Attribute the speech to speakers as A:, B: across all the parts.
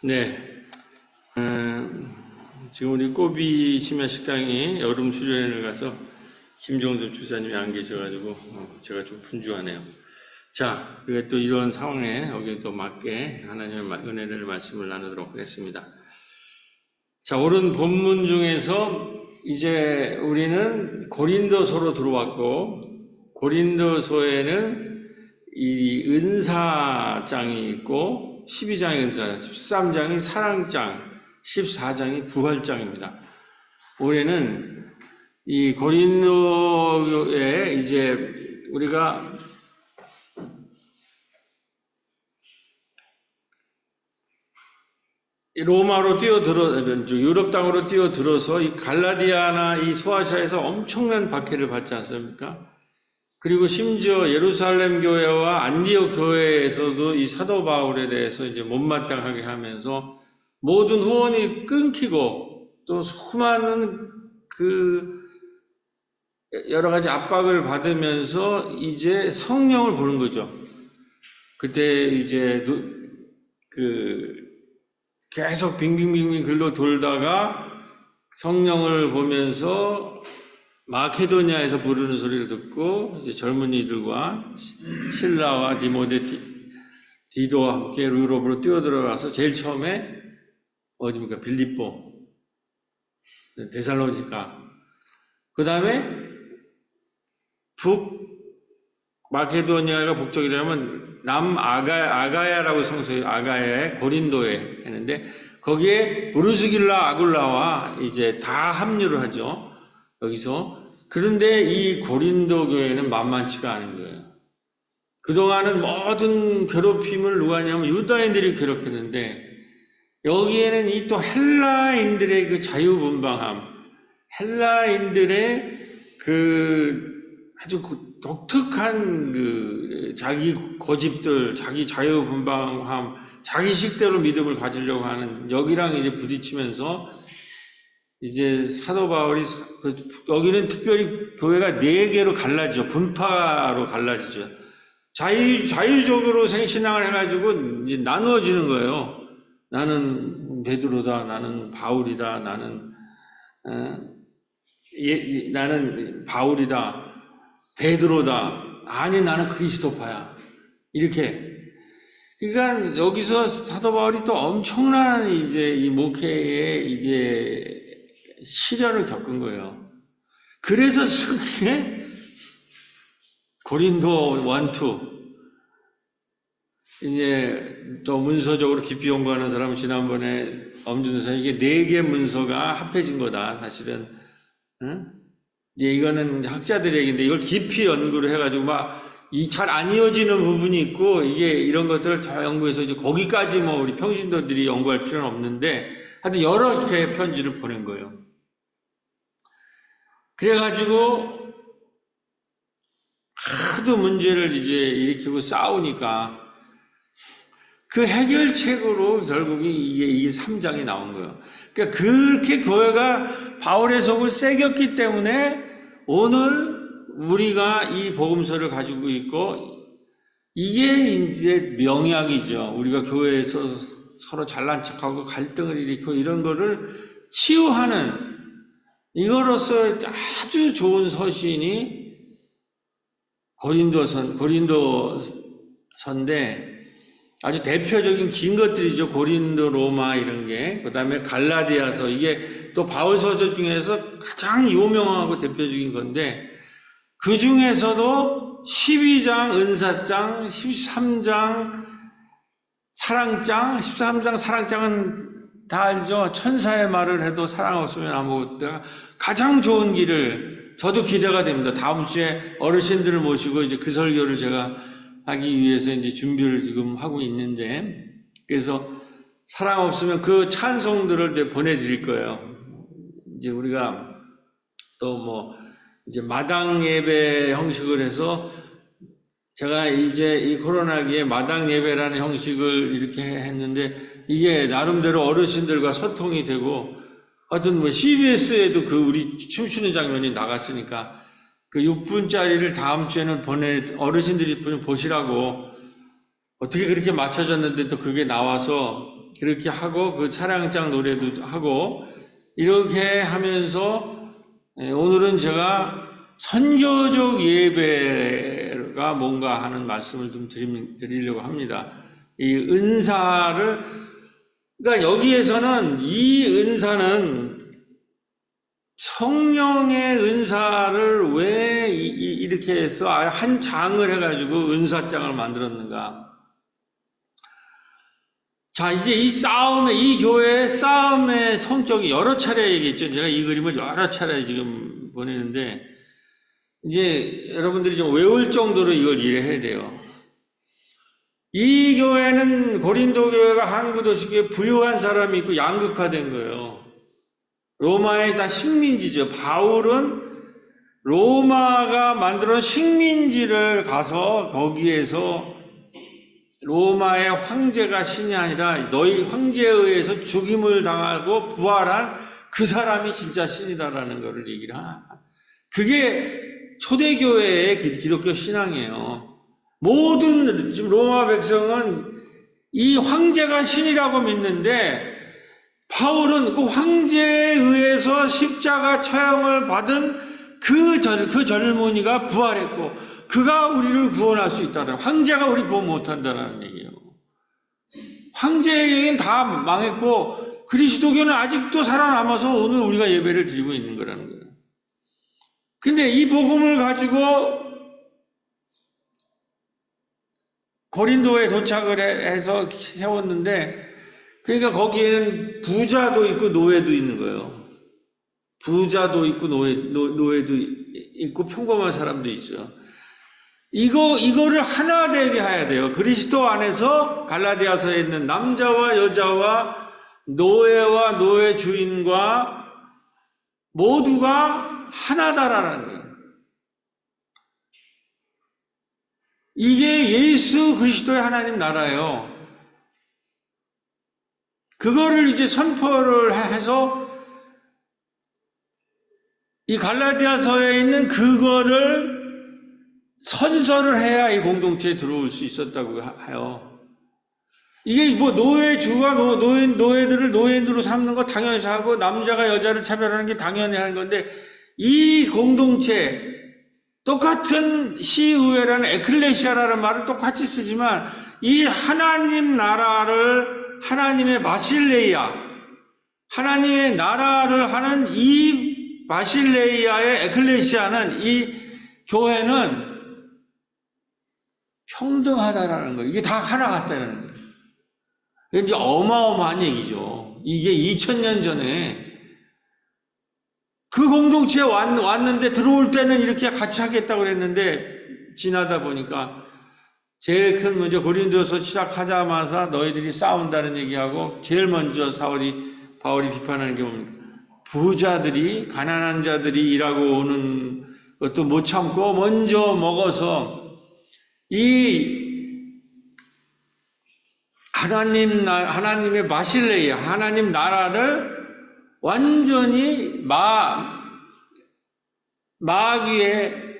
A: 네, 지금 우리 꼬비 심야식당이 여름 수련회를 가서 김종섭 주사님이 안 계셔가지고 제가 좀 분주하네요. 자, 우리가 또 이런 상황에 여기에 또 맞게 하나님의 은혜를 말씀을 나누도록 하겠습니다. 자, 오른 본문 중에서 이제 우리는 고린도서로 들어왔고, 고린도서에는 이 은사장이 있고 12장이 은사, 13장이 사랑장, 14장이 부활장입니다. 올해는 이 고린도에 이제 우리가 로마로 유럽 땅으로 뛰어들어서 이 갈라디아나 이 소아시아에서 엄청난 박해를 받지 않습니까? 그리고 심지어 예루살렘 교회와 안디옥 교회에서도 이 사도 바울에 대해서 이제 못마땅하게 하면서 모든 후원이 끊기고 또 수많은 그 여러 가지 압박을 받으면서 이제 성령을 보는 거죠. 그때 이제 계속 빙빙빙빙 글로 돌다가 성령을 보면서 마케도니아에서 부르는 소리를 듣고 이제 젊은이들과 실라와 디모데 디도와 함께 유럽으로 뛰어들어가서 제일 처음에 어디입니까? 빌립보, 데살로니가, 그 다음에 마케도니아가 북쪽이라면 아가야라고 성서해요. 아가야의 고린도에 했는데 거기에 브루스길라 아굴라와 이제 다 합류를 하죠. 여기서. 그런데 이 고린도 교회는 만만치가 않은 거예요. 그동안은 모든 괴롭힘을 누가 하냐면 유다인들이 괴롭혔는데 여기에는 이 또 헬라인들의 그 자유분방함, 헬라인들의 아주 독특한 자기 고집들, 자기 자유분방함, 자기 식대로 믿음을 가지려고 하는 여기랑 이제 부딪히면서 이제 사도 바울이 여기는 특별히 교회가 4개로 갈라지죠. 분파로 갈라지죠. 자유적으로 생신앙을 해가지고 이제 나누어지는 거예요. 나는 베드로다, 나는 바울이다, 나는 바울이다, 베드로다, 아니 나는 그리스도파야. 이렇게. 그러니까 여기서 사도 바울이 또 엄청난 이제 이 목회에 이제 시련을 겪은 거예요. 그래서 그게 고린도 1, 2 이제 또 문서적으로 깊이 연구하는 사람은 지난번에 엄준선 이게 4개 문서가 합해진 거다 사실은. 응? 이제 이거는 학자들의 얘기인데 이걸 깊이 연구를 해가지고 잘 안 이어지는 부분이 있고 이게 이런 것들을 다 연구해서 이제 거기까지 우리 평신도들이 연구할 필요는 없는데 하여튼 여러 개의 편지를 보낸 거예요. 그래가지고 하도 문제를 이제 일으키고 싸우니까 그 해결책으로 결국에 이게 3장이 나온 거예요. 그러니까 그렇게 교회가 바울의 속을 새겼기 때문에 오늘 우리가 이 복음서를 가지고 있고 이게 이제 명약이죠. 우리가 교회에서 서로 잘난 척하고 갈등을 일으키고 이런 거를 치유하는 이거로서 아주 좋은 서신이 고린도서인데 아주 대표적인 긴 것들이죠. 고린도, 로마 이런 게. 그 다음에 갈라디아서 이게 또 바울서적 중에서 가장 유명하고 대표적인 건데 그 중에서도 12장 은사장, 13장 사랑장, 13장 사랑장은 다 알죠. 천사의 말을 해도 사랑 없으면 아무것도 가장 좋은 길을 저도 기대가 됩니다. 다음 주에 어르신들을 모시고 이제 그 설교를 제가 하기 위해서 이제 준비를 지금 하고 있는데 그래서 사랑 없으면 그 찬송들을 보내드릴 거예요. 이제 우리가 또 이제 마당 예배 형식을 해서 제가 이제 이 코로나기에 마당 예배라는 형식을 이렇게 했는데 이게 나름대로 어르신들과 소통이 되고 하여튼 CBS에도 우리 춤추는 장면이 나갔으니까 그 6분짜리를 다음 주에는 어르신들이 보시라고 어떻게 그렇게 맞춰졌는데 또 그게 나와서 그렇게 하고 그 차량장 노래도 하고 이렇게 하면서 오늘은 제가 선교적 예배가 뭔가 하는 말씀을 좀 드리려고 합니다. 이 은사를, 그러니까 여기에서는 이 은사는 성령의 은사를 왜 이렇게 해서 한 장을 해가지고 은사장을 만들었는가? 자, 이제 이 교회의 싸움의 성격이 여러 차례 얘기했죠. 제가 이 그림을 여러 차례 지금 보내는데, 이제 여러분들이 좀 외울 정도로 이걸 이해해야 돼요. 이 교회는 고린도 교회가 한국 도시교회 부유한 사람이 있고 양극화된 거예요. 로마의 다 식민지죠. 바울은 로마가 만들어놓은 식민지를 가서 거기에서 로마의 황제가 신이 아니라 너희 황제에 의해서 죽임을 당하고 부활한 그 사람이 진짜 신이다라는 것을 얘기를 하나. 그게 초대교회의 기독교 신앙이에요. 모든 지금 로마 백성은 이 황제가 신이라고 믿는데 바울은 그 황제에 의해서 십자가 처형을 받은 그 젊은이가 부활했고 그가 우리를 구원할 수 있다는, 황제가 우리 구원 못한다는 얘기예요. 황제에게는 다 망했고 그리스도교는 아직도 살아남아서 오늘 우리가 예배를 드리고 있는 거라는 거예요. 근데 이 복음을 가지고 고린도에 도착을 해서 세웠는데, 그러니까 거기에는 부자도 있고 노예도 있는 거예요. 부자도 있고 노예도 있고 평범한 사람도 있어요. 이거를 하나 되게 해야 돼요. 그리스도 안에서 갈라디아서에 있는 남자와 여자와 노예와 노예 주인과 모두가 하나다라는 거예요. 이게 예수 그리스도의 하나님 나라예요. 그거를 이제 선포를 해서 이 갈라디아서에 있는 그거를 선서를 해야 이 공동체에 들어올 수 있었다고 해요. 이게 뭐 노예주가 노예들을 노예인으로 삼는 거 당연히 하고 남자가 여자를 차별하는 게 당연히 하는 건데, 이 공동체 똑같은 시의회라는 에클레시아라는 말을 똑같이 쓰지만 이 하나님 나라를, 하나님의 바실레이아, 하나님의 나라를 하는 이 바실레이아의 에클레시아는, 이 교회는 평등하다라는 거예요. 이게 다 하나 같다는 거예요. 이게 이제 어마어마한 얘기죠. 이게 2000년 전에 그 공동체에 왔는데 들어올 때는 이렇게 같이 하겠다고 그랬는데 지나다 보니까 제일 큰 문제, 고린도서 시작하자마자 너희들이 싸운다는 얘기하고 제일 먼저 바울이 비판하는 게 뭡니까? 부자들이, 가난한 자들이 일하고 오는 것도 못 참고 먼저 먹어서 이 하나님의 바실레이아, 하나님 나라를 완전히 마귀의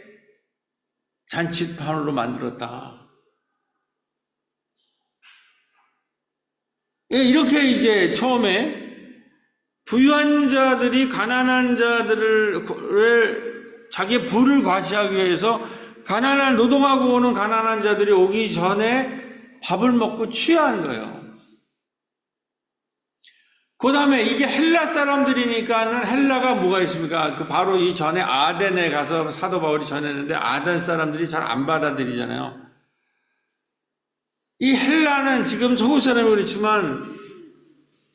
A: 잔치판으로 만들었다. 이렇게 이제 처음에 부유한 자들이 가난한 자들을 자기의 부를 과시하기 위해서 가난한, 노동하고 오는 가난한 자들이 오기 전에 밥을 먹고 취한 거예요. 그 다음에 이게 헬라 사람들이니까는, 헬라가 뭐가 있습니까? 바로 이 전에 아덴에 가서 사도 바울이 전했는데 아덴 사람들이 잘 안 받아들이잖아요. 이 헬라는 지금 서구 사람이 그렇지만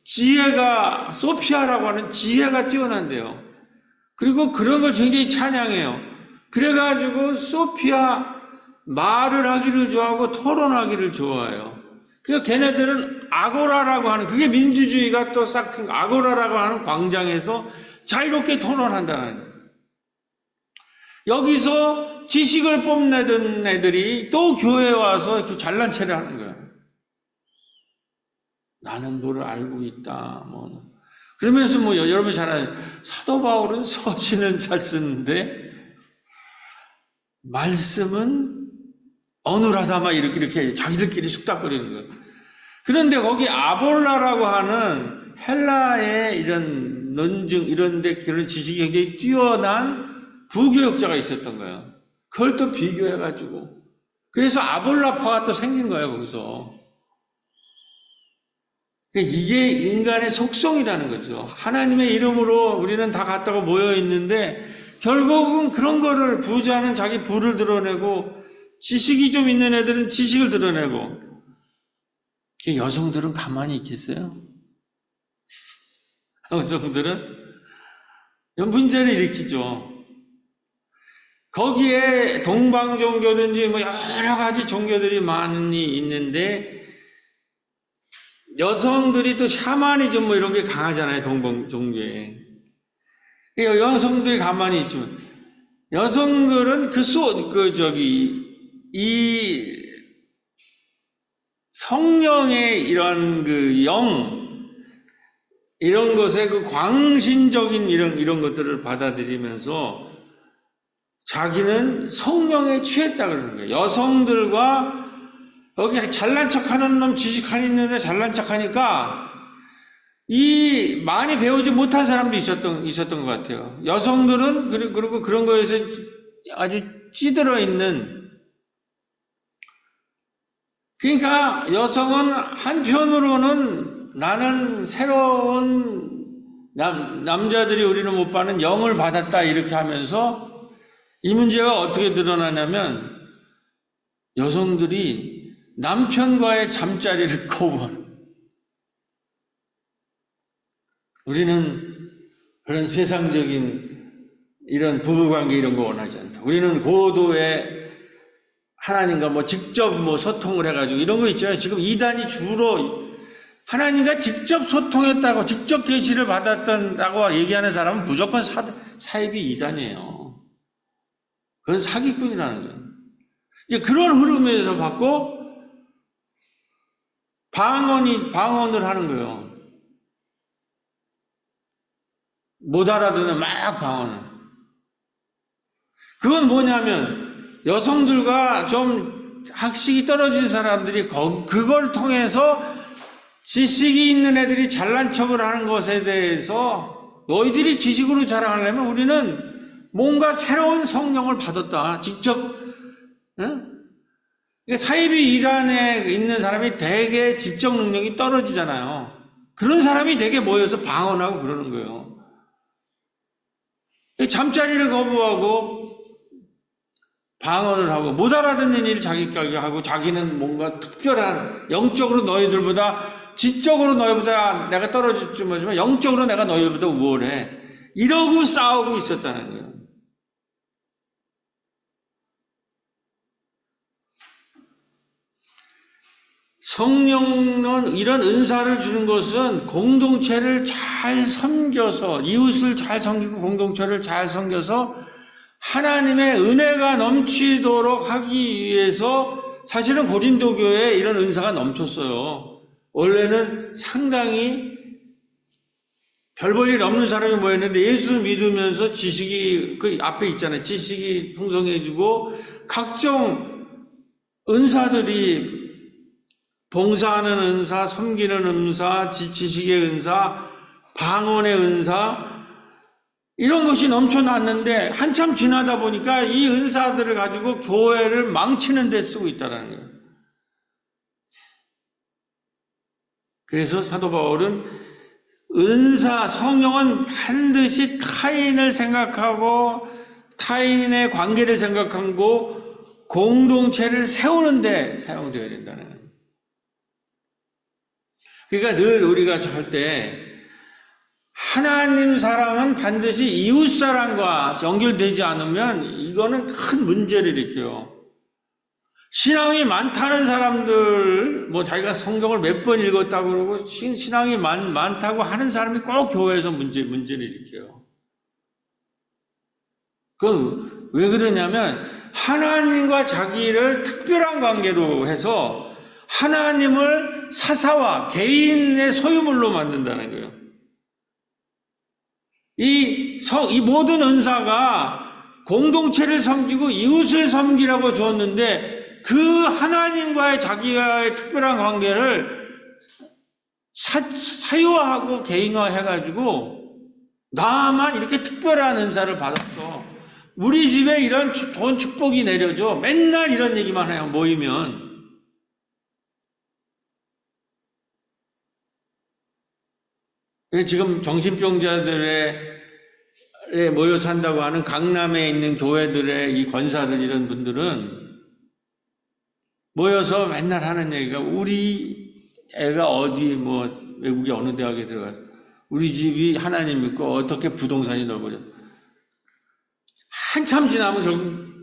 A: 지혜가, 소피아라고 하는 지혜가 뛰어난대요. 그리고 그런 걸 굉장히 찬양해요. 그래가지고 소피아, 말을 하기를 좋아하고 토론하기를 좋아해요. 그러니까 걔네들은 아고라라고 하는, 그게 민주주의가 또 싹 튼 아고라라고 하는 광장에서 자유롭게 토론한다는 거예요. 여기서 지식을 뽐내던 애들이 또 교회에 와서 이렇게 잘난 체를 하는 거예요. 나는 너를 알고 있다. 그러면서 여러분 잘 아는, 사도 바울은 서신은 잘 쓰는데 말씀은 어눌하다, 막 이렇게 자기들끼리 쑥닥거리는 거예요. 그런데 거기 아볼라라고 하는 헬라의 이런 논증, 이런데 그런 지식이 굉장히 뛰어난 부교역자가 있었던 거예요. 그걸 또 비교해가지고. 그래서 아볼라파가 또 생긴 거예요, 거기서. 그러니까 이게 인간의 속성이라는 거죠. 하나님의 이름으로 우리는 다 같다고 모여 있는데, 결국은 그런 거를 부자는 자기 부를 드러내고, 지식이 좀 있는 애들은 지식을 드러내고, 여성들은 가만히 있겠어요? 여성들은 문제를 일으키죠. 거기에 동방 종교든지 뭐 여러 가지 종교들이 많이 있는데, 여성들이 또 샤머니즘 뭐 이런 게 강하잖아요, 동방 종교에. 여성들이 가만히 있지만, 여성들은 이 성령의 이런 이런 것에 광신적인 이런 것들을 받아들이면서 자기는 성령에 취했다 그러는 거예요. 여성들과 여기 잘난 척하는 놈, 지식한 있는데 잘난 척하니까 이 많이 배우지 못한 사람도 있었던 것 같아요. 여성들은 그리고 그런 거에서 아주 찌들어 있는. 그러니까 여성은 한편으로는 나는 새로운 남자들이 우리는 못 받는 영을 받았다 이렇게 하면서 이 문제가 어떻게 드러나냐면 여성들이 남편과의 잠자리를 거부하는. 우리는 그런 세상적인 이런 부부관계 이런 거 원하지 않다. 우리는 고도의 하나님과 직접 소통을 해가지고 이런 거 있잖아요. 지금 이단이 주로 하나님과 직접 소통했다고, 직접 계시를 받았다고 얘기하는 사람은 무조건 사이비 이단이에요. 그건 사기꾼이라는 거예요. 이제 그런 흐름에서 받고 방언을 하는 거예요. 못 알아듣는 막 방언을. 그건 뭐냐면 여성들과 좀 학식이 떨어진 사람들이 그걸 통해서 지식이 있는 애들이 잘난 척을 하는 것에 대해서 너희들이 지식으로 자랑하려면 우리는 뭔가 새로운 성령을 받았다. 직접, 사이비 이단에 있는 사람이 되게 지적 능력이 떨어지잖아요. 그런 사람이 되게 모여서 방언하고 그러는 거예요. 잠자리를 거부하고 방언을 하고 못 알아듣는 일을 자기까지 하고 자기는 뭔가 특별한 영적으로 너희들보다 지적으로 너희보다 내가 떨어질 줄 모르지만 영적으로 내가 너희보다 우월해. 이러고 싸우고 있었다는 거예요. 성령은 이런 은사를 주는 것은 공동체를 잘 섬겨서 이웃을 잘 섬기고 공동체를 잘 섬겨서 하나님의 은혜가 넘치도록 하기 위해서 사실은 고린도 교회에 이런 은사가 넘쳤어요. 원래는 상당히 별 볼 일 없는 사람이 모였는데 예수 믿으면서 지식이 그 앞에 있잖아요. 지식이 풍성해지고 각종 은사들이 봉사하는 은사, 섬기는 은사, 지식의 은사, 방언의 은사 이런 것이 넘쳐났는데 한참 지나다 보니까 이 은사들을 가지고 교회를 망치는 데 쓰고 있다는 거예요. 그래서 사도 바울은 은사, 성령은 반드시 타인을 생각하고 타인의 관계를 생각하고 공동체를 세우는 데 사용되어야 된다는 거예요. 그러니까 늘 우리가 할 때 하나님 사랑은 반드시 이웃 사랑과 연결되지 않으면 이거는 큰 문제를 일으켜요. 신앙이 많다는 사람들, 자기가 성경을 몇 번 읽었다고 그러고 신앙이 많다고 하는 사람이 꼭 교회에서 문제를 일으켜요. 그건 왜 그러냐면 하나님과 자기를 특별한 관계로 해서 하나님을 사사와 개인의 소유물로 만든다는 거예요. 이 모든 은사가 공동체를 섬기고 이웃을 섬기라고 줬는데 그 하나님과의 자기와의 특별한 관계를 사유화하고 개인화해가지고 나만 이렇게 특별한 은사를 받았어. 우리 집에 이런 돈 축복이 내려줘. 맨날 이런 얘기만 해요. 모이면. 지금 정신병자들에 모여 산다고 하는 강남에 있는 교회들의 이 권사들 이런 분들은 모여서 맨날 하는 얘기가 우리 애가 어디 외국에 어느 대학에 들어가 우리 집이 하나님 믿고 어떻게 부동산이 넓어져. 한참 지나면 결국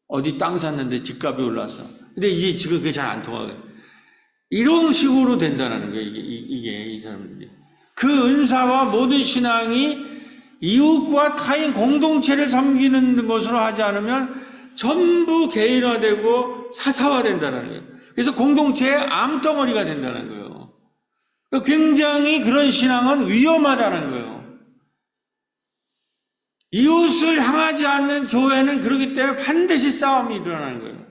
A: 어디 땅 샀는데 집값이 올랐어. 근데 이게 지금 그게 잘 안 통하게. 이런 식으로 된다는 거예요. 이게 이 사람들이. 그 은사와 모든 신앙이 이웃과 타인 공동체를 섬기는 것으로 하지 않으면 전부 개인화되고 사사화된다는 거예요. 그래서 공동체의 암덩어리가 된다는 거예요. 굉장히 그런 신앙은 위험하다는 거예요. 이웃을 향하지 않는 교회는 그렇기 때문에 반드시 싸움이 일어나는 거예요.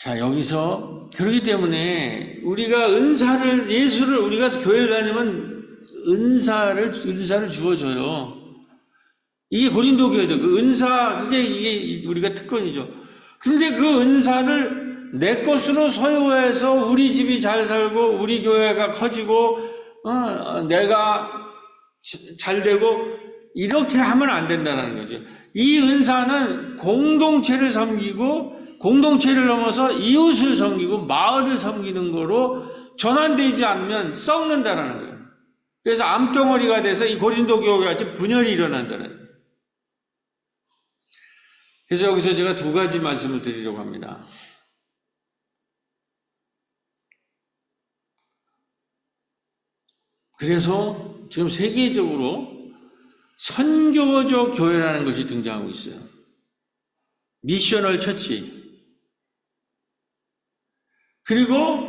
A: 자, 여기서 그렇기 때문에 우리가 예수를 우리가 교회를 다니면 은사를 주어줘요. 이게 고린도 교회들 그 은사 이게 우리가 특권이죠. 근데 그 은사를 내 것으로 소유해서 우리 집이 잘 살고 우리 교회가 커지고 내가 잘 되고 이렇게 하면 안 된다는 거죠. 이 은사는 공동체를 섬기고 공동체를 넘어서 이웃을 섬기고 마을을 섬기는 거로 전환되지 않으면 썩는다는 거예요. 그래서 암덩어리가 돼서 이 고린도 교회 같이 분열이 일어난다는 거예요. 그래서 여기서 제가 두 가지 말씀을 드리려고 합니다. 그래서 지금 세계적으로 선교적 교회라는 것이 등장하고 있어요. 미셔널 처치. 그리고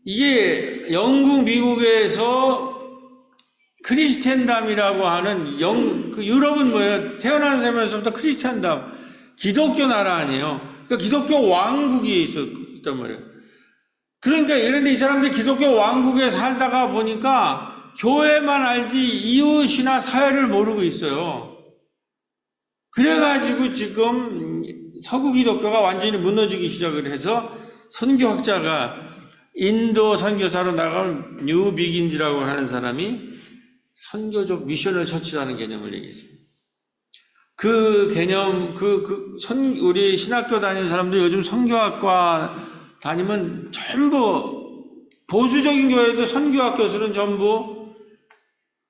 A: 이게 영국, 미국에서 크리스텐담이라고 하는 그 유럽은 뭐예요? 태어나는 사람에서부터 크리스텐담, 기독교 나라 아니에요. 그러니까 기독교 왕국이 있단 말이에요. 그러니까 이런데 이 사람들이 기독교 왕국에 살다가 보니까 교회만 알지 이웃이나 사회를 모르고 있어요. 그래가지고 지금 서구 기독교가 완전히 무너지기 시작을 해서 선교학자가 인도 선교사로 나간 뉴 비긴즈라고 하는 사람이 선교적 미셔널 처치라는 개념을 얘기했습니다. 그 개념, 우리 신학교 다니는 사람들 요즘 선교학과 다니면 전부 보수적인 교회도 선교학 교수는 전부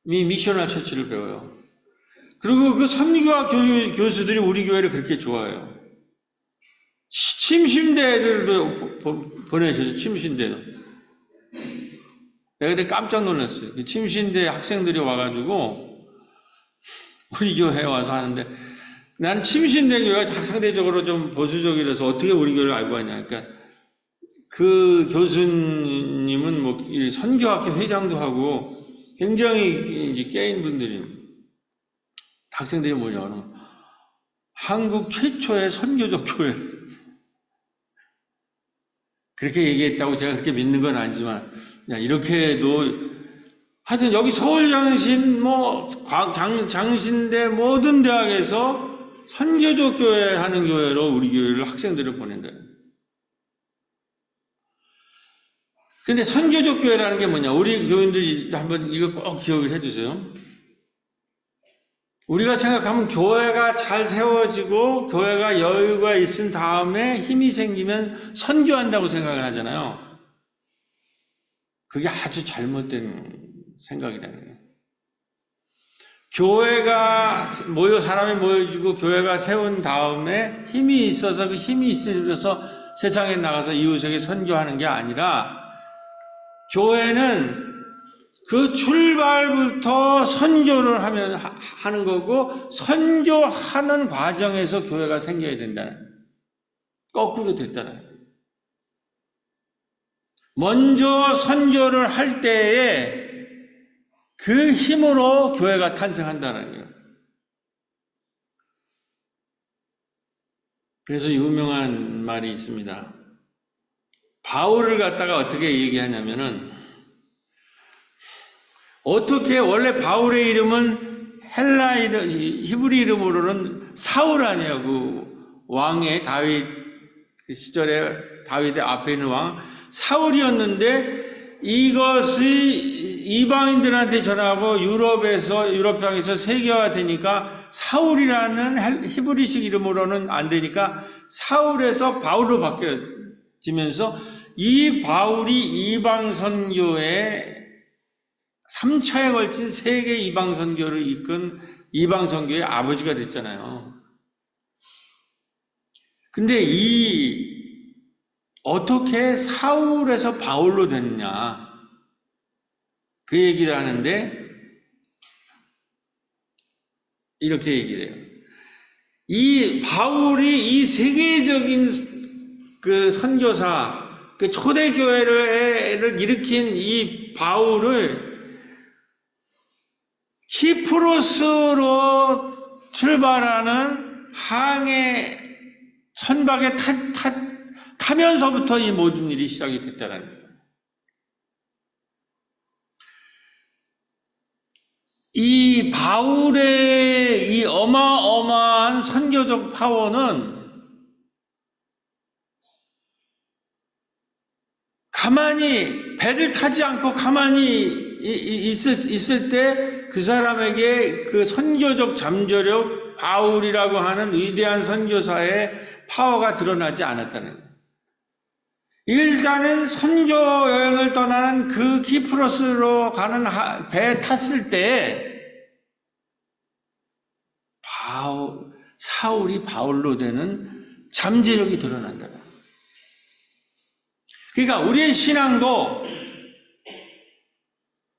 A: 미셔널 처치를 배워요. 그리고 그 선교학 교수들이 우리 교회를 그렇게 좋아해요. 침신대들도 보내셔요. 침신대는. 내가 그때 깜짝 놀랐어요. 그 침신대 학생들이 와가지고 우리 교회에 와서 하는데 나는 침신대 교회가 상대적으로 좀 보수적이라서 어떻게 우리 교회를 알고 왔냐. 그러니까 그 교수님은 선교학회 회장도 하고 굉장히 이제 깨인 분들이 학생들이 뭐냐면 한국 최초의 선교적 교회 그렇게 얘기했다고 제가 그렇게 믿는 건 아니지만 이렇게도 하여튼 여기 서울장신 장신대 모든 대학에서 선교적 교회 하는 교회로 우리 교회를 학생들을 보낸다. 근데 선교적 교회라는 게 뭐냐? 우리 교인들이 한번 이거 꼭 기억을 해주세요. 우리가 생각하면 교회가 잘 세워지고 교회가 여유가 있은 다음에 힘이 생기면 선교한다고 생각을 하잖아요. 그게 아주 잘못된 생각이라는 거예요. 교회가 사람이 모여지고 교회가 세운 다음에 힘이 있어서 그 힘이 있어서 세상에 나가서 이웃에게 선교하는 게 아니라 교회는 그 출발부터 선교를 하는 거고 선교하는 과정에서 교회가 생겨야 된다는 거꾸로 됐다는 먼저 선교를 할 때에 그 힘으로 교회가 탄생한다는 거예요. 그래서 유명한 말이 있습니다. 바울을 갖다가 어떻게 얘기하냐면은, 어떻게 원래 바울의 이름은 헬라 이름, 히브리 이름으로는 사울 아니야. 그 왕의 다윗 그 시절에 다윗의 앞에 있는 왕 사울이었는데, 이것이 이방인들한테 전하고 유럽 땅에서 세계화되니까 사울이라는 히브리식 이름으로는 안 되니까 사울에서 바울로 바뀌어지면서, 이 바울이 이방 선교의 3차에 걸친 세계 이방 선교를 이끈 이방 선교의 아버지가 됐잖아요. 근데 어떻게 사울에서 바울로 됐냐, 그 얘기를 하는데, 이렇게 얘기를 해요. 이 바울이 이 세계적인 그 선교사, 그 초대교회를 일으킨 이 바울을 키프로스로 출발하는 항해 선박에 타면서부터 이 모든 일이 시작이 됐다는 거예요. 이 바울의 이 어마어마한 선교적 파워는 가만히 배를 타지 않고 가만히 있을 때 그 사람에게 그 선교적 잠재력, 바울이라고 하는 위대한 선교사의 파워가 드러나지 않았다는 거예요. 일단은 선교 여행을 떠나는 그 키프로스로 가는 배에 탔을 때 사울이 바울로 되는 잠재력이 드러난다. 그러니까 우리의 신앙도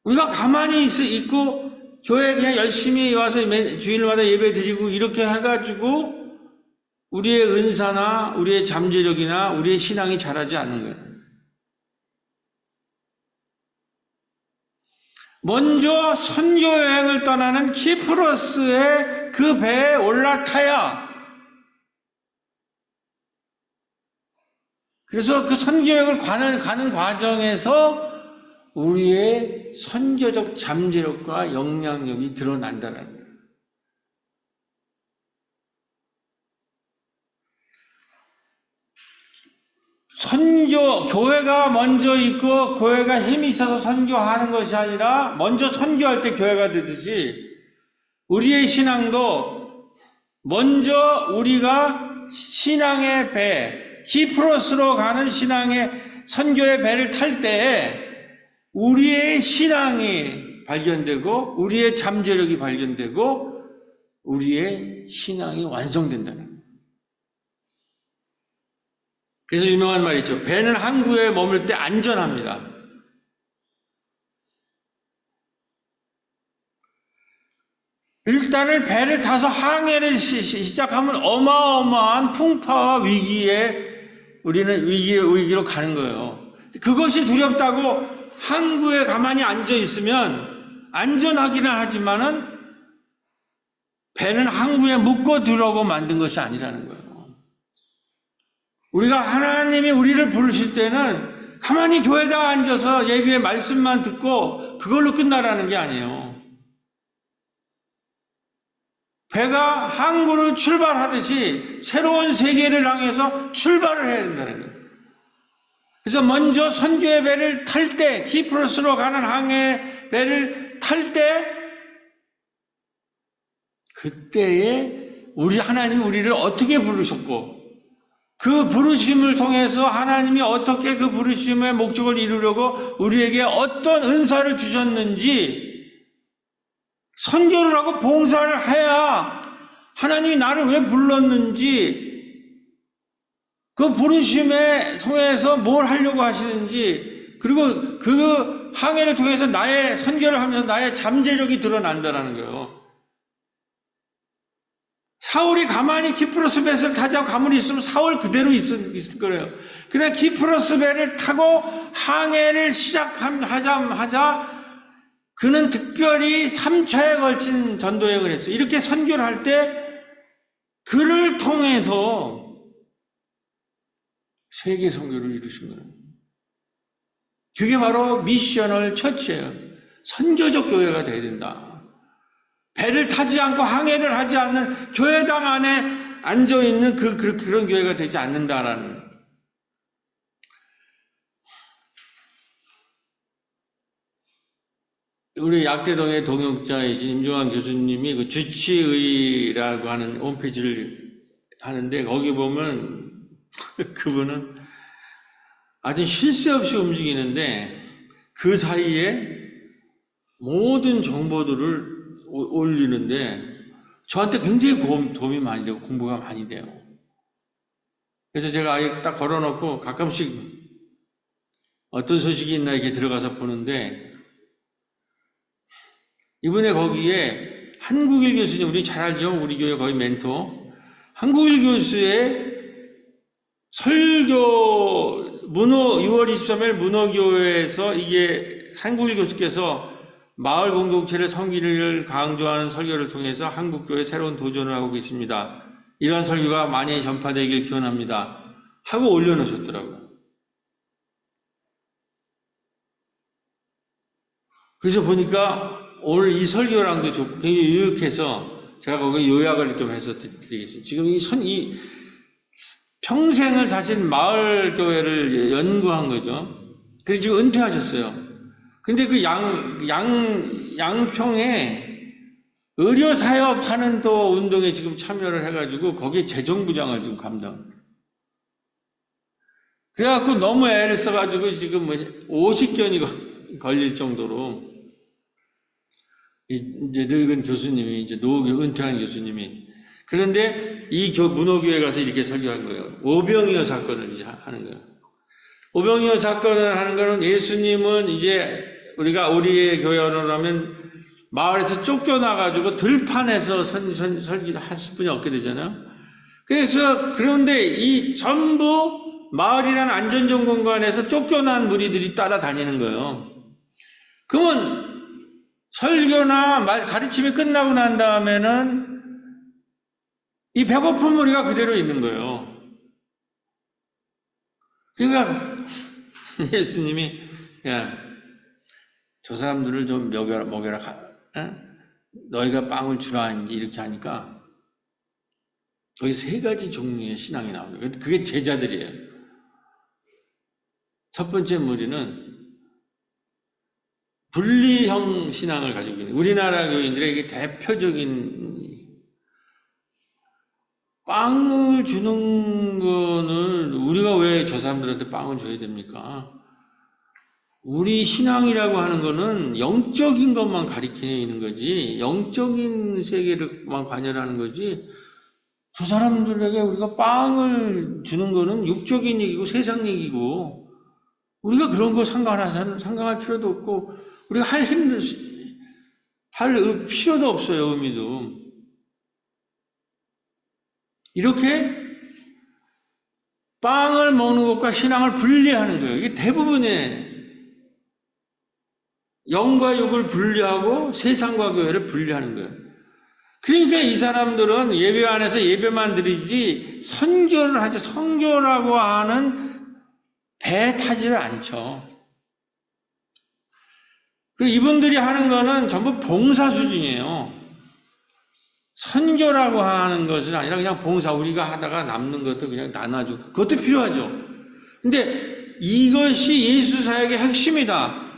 A: 우리가 가만히 있고 교회에 그냥 열심히 와서 주일마다 예배 드리고 이렇게 해가지고 우리의 은사나 우리의 잠재력이나 우리의 신앙이 자라지 않는 거예요. 먼저 선교 여행을 떠나는 키프로스의 그 배에 올라타야, 그래서 그 선교 여행을 가는 과정에서 우리의 선교적 잠재력과 영향력이 드러난다는 거예요. 교회가 먼저 있고 교회가 힘이 있어서 선교하는 것이 아니라 먼저 선교할 때 교회가 되듯이, 우리의 신앙도 먼저 우리가 신앙의 배, 키프로스로 가는 신앙의 선교의 배를 탈 때 우리의 신앙이 발견되고 우리의 잠재력이 발견되고 우리의 신앙이 완성된다는 거예요. 그래서 유명한 말이 있죠. 배는 항구에 머물 때 안전합니다. 일단은 배를 타서 항해를 시작하면 어마어마한 풍파와 위기에 우리는 위기로 가는 거예요. 그것이 두렵다고 항구에 가만히 앉아 있으면 안전하기는 하지만은 배는 항구에 묶어 두려고 만든 것이 아니라는 거예요. 우리가 하나님이 우리를 부르실 때는 가만히 교회에다 앉아서 예배의 말씀만 듣고 그걸로 끝나라는 게 아니에요. 배가 항구를 출발하듯이 새로운 세계를 향해서 출발을 해야 된다는 거예요. 그래서 먼저 선교의 배를 탈 때, 키프로스로 가는 항해 배를 탈 때, 그때에 하나님이 우리를 어떻게 부르셨고, 그 부르심을 통해서 하나님이 어떻게 그 부르심의 목적을 이루려고 우리에게 어떤 은사를 주셨는지, 선교를 하고 봉사를 해야 하나님이 나를 왜 불렀는지, 그 부르심에 통해서 뭘 하려고 하시는지, 그리고 그 항해를 통해서 나의 선교를 하면서 나의 잠재력이 드러난다는 거예요. 사울이 가만히 키프로스 배를 타자고 가만히 있으면 사울 그대로 있을 거예요. 그러나 키프로스 배를 타고 항해를 시작하자 그는 특별히 3차에 걸친 전도여행을 했어요. 이렇게 선교를 할 때 그를 통해서 세계 선교를 이루신 거예요. 그게 바로 미셔널 처치예요. 선교적 교회가 돼야 된다. 배를 타지 않고 항해를 하지 않는 교회당 안에 앉아있는 그런 교회가 되지 않는다라는. 우리 약대동의 동역자이신 임종환 교수님이 그 주치의라고 하는 홈페이지를 하는데, 거기 보면 그분은 아주 쉴 새 없이 움직이는데 그 사이에 모든 정보들을 올리는데 저한테 굉장히 도움이 많이 되고 공부가 많이 돼요. 그래서 제가 아예 딱 걸어놓고 가끔씩 어떤 소식이 있나 이렇게 들어가서 보는데, 이번에 거기에 한국일 교수님, 우리 잘 알죠? 우리 교회 거의 멘토. 한국일 교수의 설교, 6월 23일 문어교회에서 이게 한국일 교수께서 마을 공동체를 섬기를 강조하는 설교를 통해서 한국교회 새로운 도전을 하고 계십니다. 이러한 설교가 많이 전파되길 기원합니다. 하고 올려놓으셨더라고요. 그래서 보니까 오늘 이 설교랑도 좋고 굉장히 유익해서 제가 거기에 요약을 좀 해서 드리겠습니다. 지금 이 평생을 사실 마을 교회를 연구한 거죠. 그래서 지금 은퇴하셨어요. 근데 그 양평에 의료사업 하는 또 운동에 지금 참여를 해가지고 거기에 재정부장을 지금 감당. 그래갖고 너무 애를 써가지고 지금 50견이 걸릴 정도로 이제 늙은 교수님이, 이제 은퇴한 교수님이. 그런데 이 문호교회 가서 이렇게 설교한 거예요. 오병이어 사건을 이제 하는 거예요. 오병이어 사건을 하는 거는, 예수님은 이제 우리의 교회 언어로 하면 마을에서 쫓겨나가지고 들판에서 설교를 하실 분이 없게 되잖아요. 그래서, 그런데 이 전부 마을이라는 안전정 공간에서 쫓겨난 무리들이 따라다니는 거예요. 그러면 설교나 가르침이 끝나고 난 다음에는 이 배고픈 무리가 그대로 있는 거예요. 그러니까 예수님이, 야, 저 사람들을 좀 먹여라. 너희가 빵을 주라. 이렇게 하니까 거기 3가지 종류의 신앙이 나오는 거예요. 그게 제자들이에요. 첫 번째 무리는 분리형 신앙을 가지고 있는, 우리나라 교인들에게 대표적인, 빵을 주는 거는 우리가 왜 저 사람들한테 빵을 줘야 됩니까? 우리 신앙이라고 하는 거는 영적인 것만 가리키는 거지, 영적인 세계를만 관여하는 거지, 저 사람들에게 우리가 빵을 주는 거는 육적인 얘기고 세상 얘기고, 우리가 그런 거 상관할 필요도 없고, 우리가 할 필요도 없어요, 의미도. 이렇게 빵을 먹는 것과 신앙을 분리하는 거예요. 이게 대부분의 영과 육을 분리하고 세상과 교회를 분리하는 거예요. 그러니까 이 사람들은 예배 안에서 예배만 드리지 선교를 하죠. 선교라고 하는 배 타지를 않죠. 그리고 이분들이 하는 거는 전부 봉사 수준이에요. 선교라고 하는 것은 아니라 그냥 봉사, 우리가 하다가 남는 것도 그냥 나눠주고, 그것도 필요하죠. 근데 이것이 예수 사역의 핵심이다.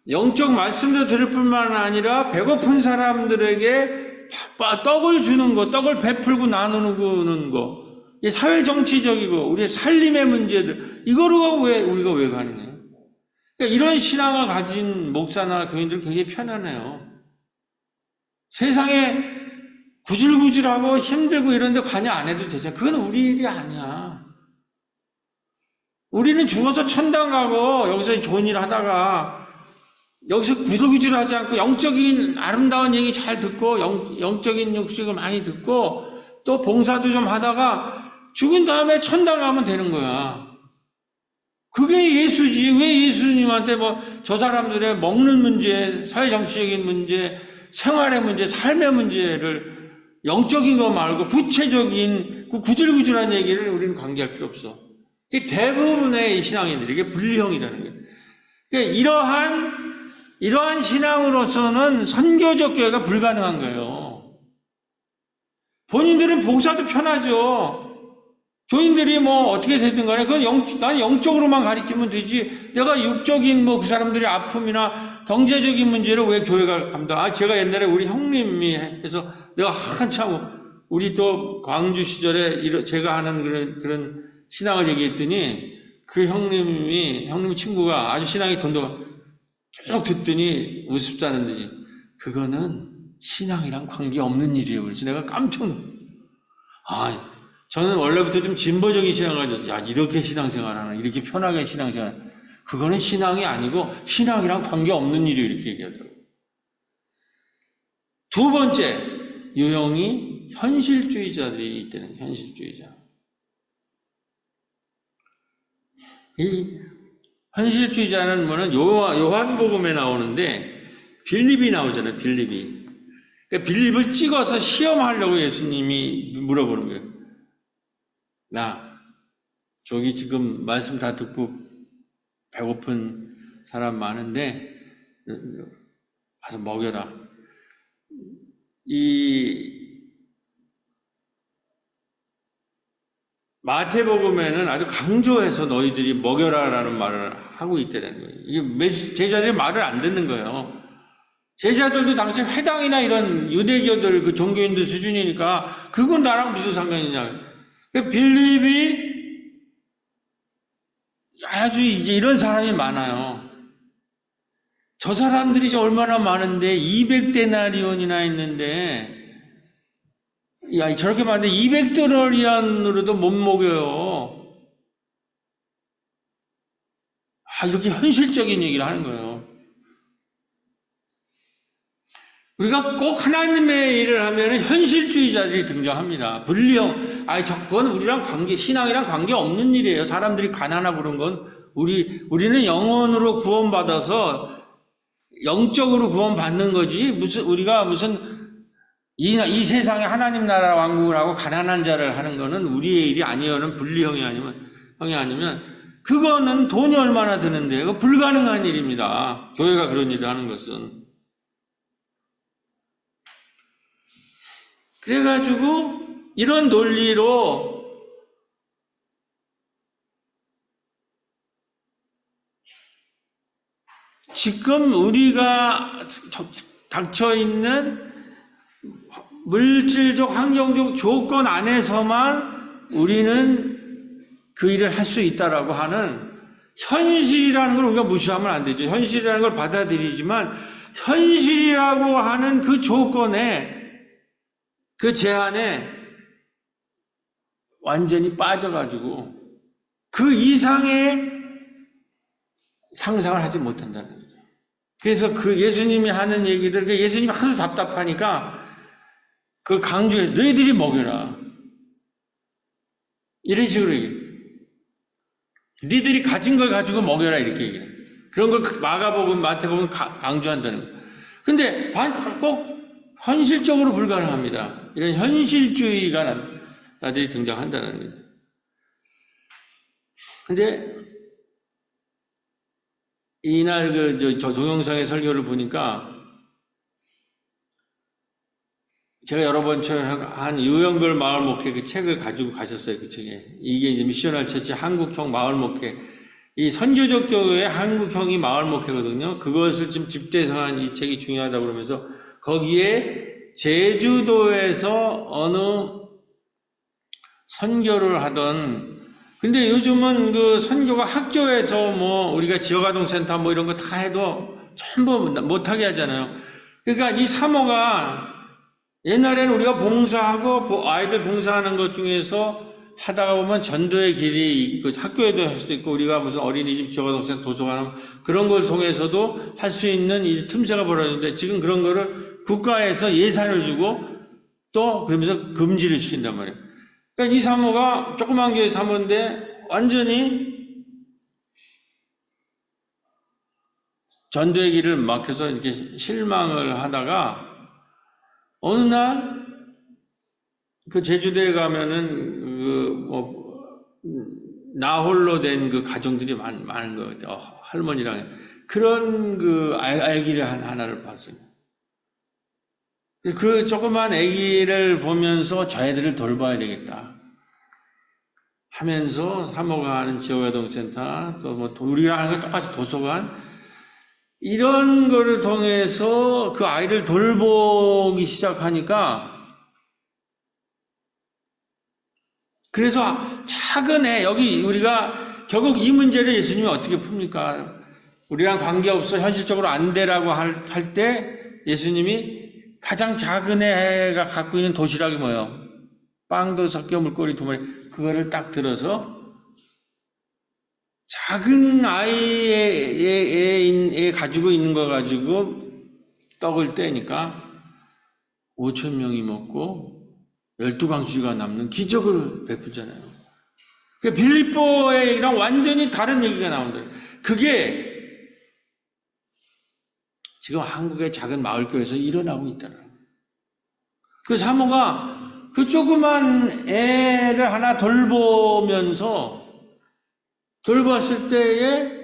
A: 영적 말씀도 들을 뿐만 아니라 배고픈 사람들에게 떡을 주는 거, 떡을 베풀고 나누는 거, 사회 정치적이고 우리의 살림의 문제들, 이거로 우리가 왜 가능해요? 그러니까 이런 신앙을 가진 목사나 교인들은 굉장히 편안해요. 세상에 구질구질하고 힘들고 이런데 관여 안 해도 되잖아. 그건 우리 일이 아니야. 우리는 죽어서 천당 가고 여기서 좋은 일 하다가 여기서 구질구질하지 않고 영적인 아름다운 얘기 잘 듣고 영적인 육식을 많이 듣고 또 봉사도 좀 하다가 죽은 다음에 천당 가면 되는 거야. 그게 예수지. 왜 예수님한테 저 사람들의 먹는 문제, 사회정치적인 문제, 생활의 문제, 삶의 문제를 영적인 거 말고 구체적인 구질구질한 얘기를 우리는 관계할 필요 없어. 이게 대부분의 신앙인들이 이게 불리형이라는 거예요. 그러니까 이러한 신앙으로서는 선교적 교회가 불가능한 거예요. 본인들은 봉사도 편하죠. 교인들이 뭐 어떻게 되든 간에 난 영적으로만 가리키면 되지. 내가 육적인 그 사람들의 아픔이나 경제적인 문제를 왜 교회가 감당? 제가 옛날에 우리 형님이 해서 내가 한참 우리 또 광주 시절에 제가 하는 그런 신앙을 얘기했더니 그 형님 친구가 아주 신앙이 돈도 쭉 듣더니 우습다는 듯이 그거는 신앙이랑 관계없는 일이에요. 그래서 내가 깜짝 놀랐어요. 저는 원래부터 좀 진보적인 신앙을 가졌어요. 이렇게 신앙생활하나, 이렇게 편하게 신앙생활. 그거는 신앙이 아니고 신앙이랑 관계없는 일이에요. 이렇게 얘기하더라고요. 두 번째 유형이 현실주의자들이 있다는 현실주의자. 이 현실주의자는 뭐는 요한복음에 나오는데 빌립이 나오잖아요. 빌립이. 그러니까 빌립을 찍어서 시험하려고 예수님이 물어보는 거예요. 저기 지금 말씀 다 듣고 배고픈 사람 많은데 가서 먹여라. 이 마태복음에는 아주 강조해서 너희들이 먹여라라는 말을 하고 있다는 거예요. 이게 제자들이 말을 안 듣는 거예요. 제자들도 당시 회당이나 이런 유대교들 그 종교인들 수준이니까 그건 나랑 무슨 상관이냐. 빌립이 아주 이제 이런 사람이 많아요. 저 사람들이 이제 얼마나 많은데 200데나리온이나 있는데 저렇게 많은데 200데나리온으로도 못 먹여요. 이렇게 현실적인 얘기를 하는 거예요. 우리가 꼭 하나님의 일을 하면 현실주의자들이 등장합니다. 불리형, 그건 우리랑 신앙이랑 관계 없는 일이에요. 사람들이 가난하고 그런 건 우리는 영혼으로 구원받아서 영적으로 구원받는 거지. 우리가 이 세상에 하나님 나라 왕국을 하고 가난한 자를 하는 거는 우리의 일이 아니에요는 분리형이 아니면 그거는 돈이 얼마나 드는데 그거 불가능한 일입니다. 교회가 그런 일을 하는 것은. 그래가지고 이런 논리로 지금 우리가 닥쳐있는 물질적, 환경적 조건 안에서만 우리는 그 일을 할 수 있다라고 하는 현실이라는 걸 우리가 무시하면 안 되죠. 현실이라는 걸 받아들이지만 현실이라고 하는 그 조건에 그 제한에 완전히 빠져가지고 그 이상의 상상을 하지 못한다는 거죠. 그래서 그 예수님이 하는 얘기들, 예수님이 하도 답답하니까 그걸 강조해서 너희들이 먹여라. 이런 식으로 얘기해요. 너희들이 가진 걸 가지고 먹여라 이렇게 얘기해요. 그런 걸 마가복음, 마태복음 강조한다는 거예요. 근데 꼭 현실적으로 불가능합니다. 이런 현실주의가들이 등장한다는 거예요. 근데 이날 저 동영상의 설교를 보니까 제가 여러 번 한 유영별 마을 목회 그 책을 가지고 가셨어요. 그 책에. 이게 이제 미셔널 처치 한국형 마을 목회. 이 선교적 교회의 한국형이 마을 목회거든요. 그것을 지금 집대성한 이 책이 중요하다고 그러면서 거기에 제주도에서 어느 선교를 하던 근데 요즘은 그 선교가 학교에서 우리가 지역아동센터 이런 거 다 해도 전부 못하게 하잖아요. 그러니까 이 사모가 옛날에는 우리가 봉사하고 아이들 봉사하는 것 중에서 하다가 보면 전도의 길이 있고 학교에도 할 수도 있고 우리가 무슨 어린이집 지역아동센터 도서관 그런 걸 통해서도 할 수 있는 이 틈새가 벌어졌는데 지금 그런 거를 국가에서 예산을 주고 또 그러면서 금지를 시킨단 말이에요. 그러니까 이 사모가 조그만 교회 사모인데 완전히 전도의 길을 막혀서 이렇게 실망을 하다가 어느 날 그 제주도에 가면은 나 홀로 된 그 가정들이 많은 것 같아요. 할머니랑 그런 그 아기를 하나를 봤어요. 그 조그만 아기를 보면서 저 애들을 돌봐야 되겠다 하면서 사모가 하는 지역아동센터 또 뭐 우리가 하는 거 똑같이 도서관 이런 거를 통해서 그 아이를 돌보기 시작하니까 그래서 작은 애 여기 우리가 결국 이 문제를 예수님이 어떻게 풉니까? 우리랑 관계없어 현실적으로 안 되라고 할 때 예수님이 가장 작은 애가 갖고 있는 도시락이 뭐예요? 빵도 섞여 물고기 2마리 그거를 딱 들어서 작은 아이의 가지고 있는 거 가지고 떡을 떼니까 5천 명이 먹고 12광주리가 남는 기적을 베풀잖아요. 그러니까 빌립보의 얘기랑 완전히 다른 얘기가 나온다. 그게 지금 한국의 작은 마을교회에서 일어나고 있다는 거예요. 그 사모가 그 조그만 애를 하나 돌봤을 때에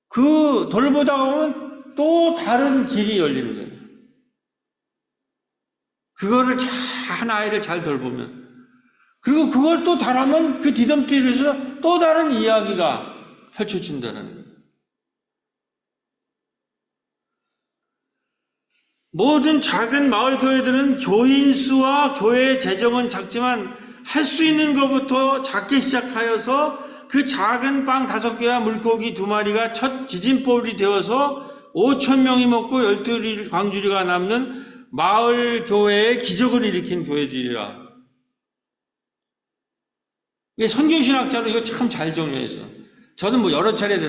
A: 그 돌보다가 보면 또 다른 길이 열리는 거예요. 그거를 한 아이를 잘 돌보면 그리고 그걸 또 다루면 그 뒤덮개에서 또 다른 이야기가 펼쳐진다는 거예요. 모든 작은 마을 교회들은 교인 수와 교회의 재정은 작지만 할 수 있는 것부터 작게 시작하여서 그 작은 빵 5개와 물고기 2마리가 첫 지진볼이 되어서 5천 명이 먹고 12광주리가 남는 마을 교회의 기적을 일으킨 교회들이라. 이게 선교신학자로 이거 참 잘 정리해서 저는 뭐 여러 차례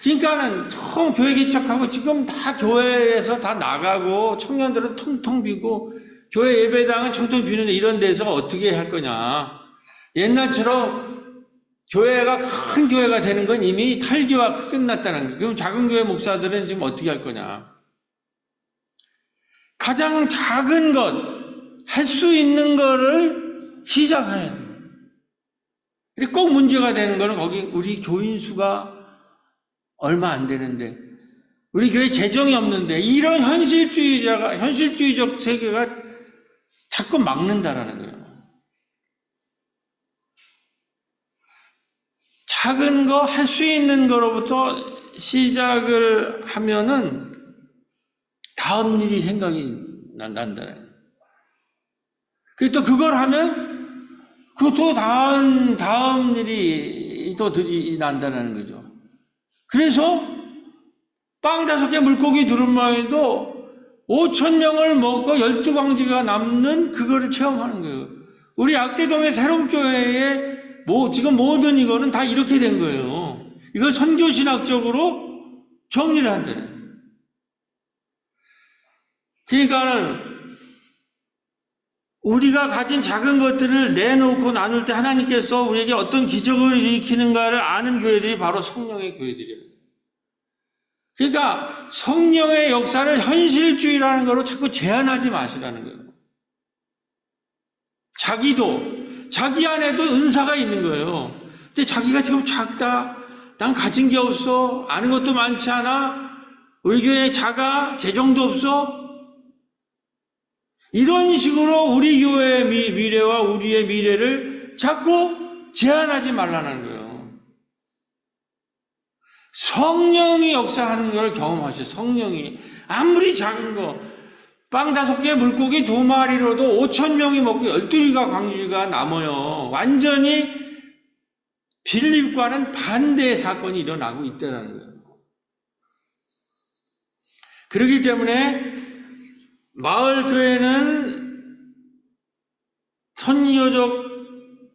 A: 그러니까는 처음 교회 개척하고 지금 다 교회에서 다 나가고 청년들은 텅텅 비고 교회 예배당은 텅텅 비는데 이런 데서 어떻게 할 거냐. 옛날처럼 교회가 큰 교회가 되는 건 이미 탈교가 끝났다는 거예요. 그럼 작은 교회 목사들은 지금 어떻게 할 거냐. 가장 작은 것, 할 수 있는 거를 시작해야 돼요. 근데 꼭 문제가 되는 거는 거기 우리 교인 수가 얼마 안 되는데 우리 교회 재정이 없는데 이런 현실주의적 세계가 자꾸 막는다라는 거예요. 작은 거 할 수 있는 거로부터 시작을 하면은 다음 일이 생각이 난다는 거예요. 그리고 또 그걸 하면 그또 다음 일이 또 난다는 거죠. 그래서 빵 5개 물고기 2마리도 5천 명을 먹고 12광지가 남는 그거를 체험하는 거예요. 우리 약대동의 새로운 교회에 지금 모든 이거는 다 이렇게 된 거예요. 이걸 선교신학적으로 정리를 한다는 거예요. 그러니까는 우리가 가진 작은 것들을 내놓고 나눌 때 하나님께서 우리에게 어떤 기적을 일으키는가를 아는 교회들이 바로 성령의 교회들이에요. 그러니까 성령의 역사를 현실주의라는 거로 자꾸 제한하지 마시라는 거예요. 자기 안에도 은사가 있는 거예요. 근데 자기가 지금 작다, 난 가진 게 없어, 아는 것도 많지 않아, 우리 교회 작아, 재정도 없어. 이런 식으로 우리 교회의 미래와 우리의 미래를 자꾸 제한하지 말라는 거예요. 성령이 역사하는 걸 경험하세요. 성령이 아무리 작은 거 빵 5개 물고기 2마리로도 5천 명이 먹고 12광주리가 남아요. 완전히 빌립과는 반대의 사건이 일어나고 있다는 거예요. 그렇기 때문에 마을 교회는 선교적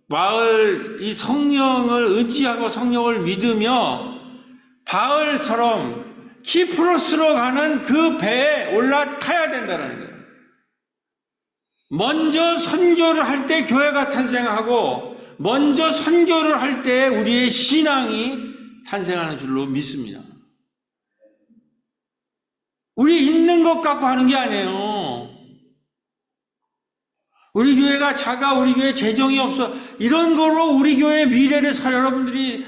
A: 마을 이 성령을 의지하고 성령을 믿으며 바울처럼 키프로스로 가는 그 배에 올라타야 된다는 거예요. 먼저 선교를 할 때 교회가 탄생하고 먼저 선교를 할 때 우리의 신앙이 탄생하는 줄로 믿습니다. 우리 있는 것 갖고 하는 게 아니에요. 우리 교회가 작아, 우리 교회 재정이 없어. 이런 거로 우리 교회의 미래를 여러분들이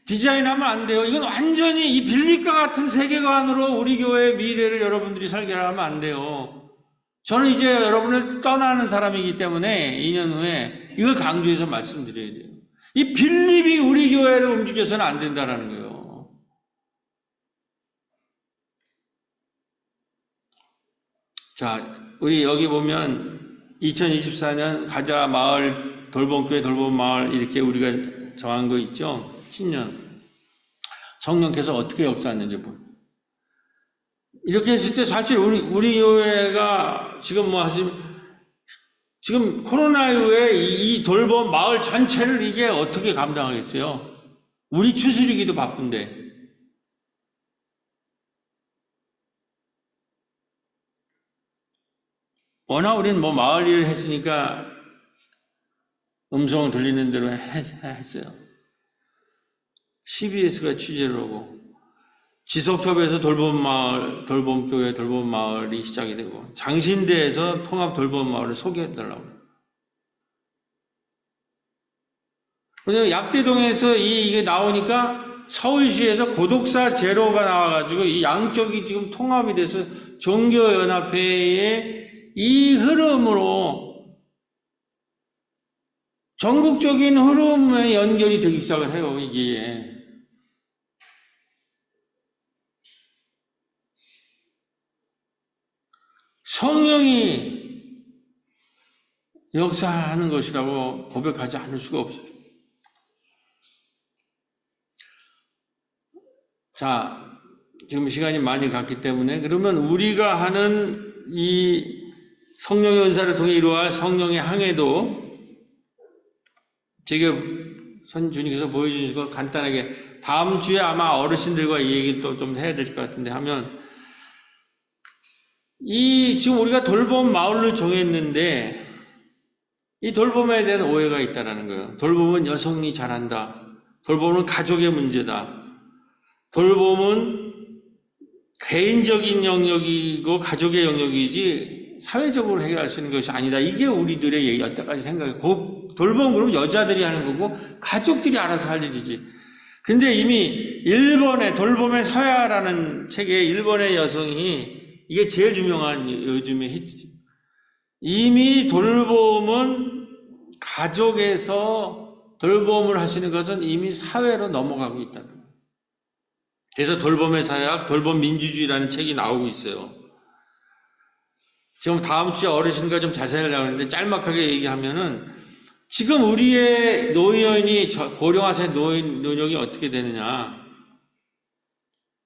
A: 디자인하면 안 돼요. 이건 완전히 이 빌립과 같은 세계관으로 우리 교회의 미래를 여러분들이 설계하면 안 돼요. 저는 이제 여러분을 떠나는 사람이기 때문에 2년 후에 이걸 강조해서 말씀드려야 돼요. 이 빌립이 우리 교회를 움직여서는 안 된다는 거예요. 자, 우리 여기 보면 2024년 가자 마을 돌봄교회 돌봄마을 이렇게 우리가 정한 거 있죠? 신년. 성령께서 어떻게 역사하는지 보면. 이렇게 했을 때 사실 우리 교회가 지금 지금 코로나 이후에 이 돌봄 마을 전체를 이게 어떻게 감당하겠어요? 우리 추스리기도 바쁜데. 워낙 우리는 마을 일을 했으니까 음성 들리는 대로 했어요. CBS가 취재를 하고 지속협에서 돌봄마을, 돌봄교회, 돌봄마을이 시작이 되고 장신대에서 통합 돌봄마을을 소개해달라고. 그래서 약대동에서 이게 나오니까 서울시에서 고독사 제로가 나와가지고 이 양쪽이 지금 통합이 돼서 종교연합회의 이 흐름으로 전국적인 흐름에 연결이 되기 시작을 해요, 이게. 성령이 역사하는 것이라고 고백하지 않을 수가 없어요. 자, 지금 시간이 많이 갔기 때문에 그러면 우리가 하는 이 성령의 은사를 통해 이루어갈 성령의 항해도 지금 주님께서 보여주신 거 간단하게 다음 주에 아마 어르신들과 이 얘기 또 좀 해야 될 것 같은데 하면 지금 우리가 돌봄 마을로 정했는데 이 돌봄에 대한 오해가 있다는 거예요. 돌봄은 여성이 잘한다. 돌봄은 가족의 문제다. 돌봄은 개인적인 영역이고 가족의 영역이지 사회적으로 해결할 수 있는 것이 아니다. 이게 우리들의 여태까지 생각이고 돌봄은 그럼 여자들이 하는 거고 가족들이 알아서 할 일이지. 근데 이미 일본의 돌봄의 서야라는 책에 일본의 여성이 이게 제일 유명한 요즘의 히트지. 이미 돌봄은 가족에서 돌봄을 하시는 것은 이미 사회로 넘어가고 있다는 거예요. 그래서 돌봄의 사약, 돌봄 민주주의라는 책이 나오고 있어요. 지금 다음 주에 어르신과 좀 자세히 하려고 하는데 짤막하게 얘기하면은 지금 우리의 노인이 고령화세 노령이 어떻게 되느냐.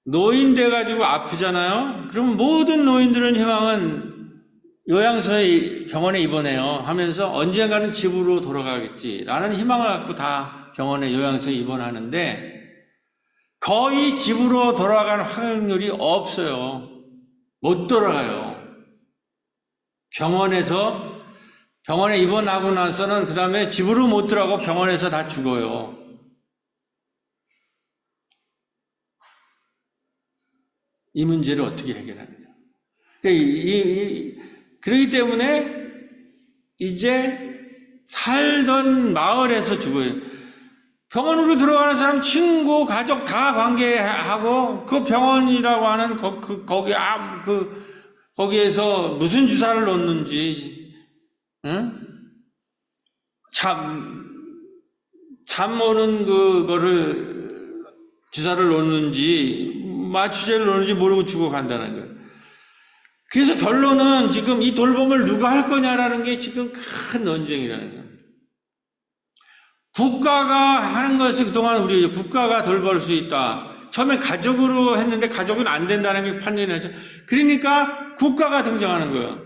A: 노인 돼가지고 아프잖아요. 그럼 모든 노인들은 희망은 요양소에 병원에 입원해요 하면서 언젠가는 집으로 돌아가겠지라는 희망을 갖고 다 병원에 요양소에 입원하는데 거의 집으로 돌아가는 확률이 없어요. 못 돌아가요. 병원에 입원하고 나서는 그 다음에 집으로 못 들어가고 병원에서 다 죽어요. 이 문제를 어떻게 해결하느냐. 그렇기 때문에 이제 살던 마을에서 죽어요. 병원으로 들어가는 사람 친구, 가족 다 관계하고 그 병원이라고 하는 거기에서 무슨 주사를 놓는지, 응? 잠 오는 그거를 주사를 놓는지 마취제를 놓는지 모르고 죽어간다는 거예요. 그래서 결론은 지금 이 돌봄을 누가 할 거냐라는 게 지금 큰 논쟁이라는 거예요. 국가가 하는 것이 그동안 우리 국가가 돌볼 수 있다. 처음에 가족으로 했는데 가족은 안 된다는 게 판단이 나죠. 그러니까 국가가 등장하는 거예요.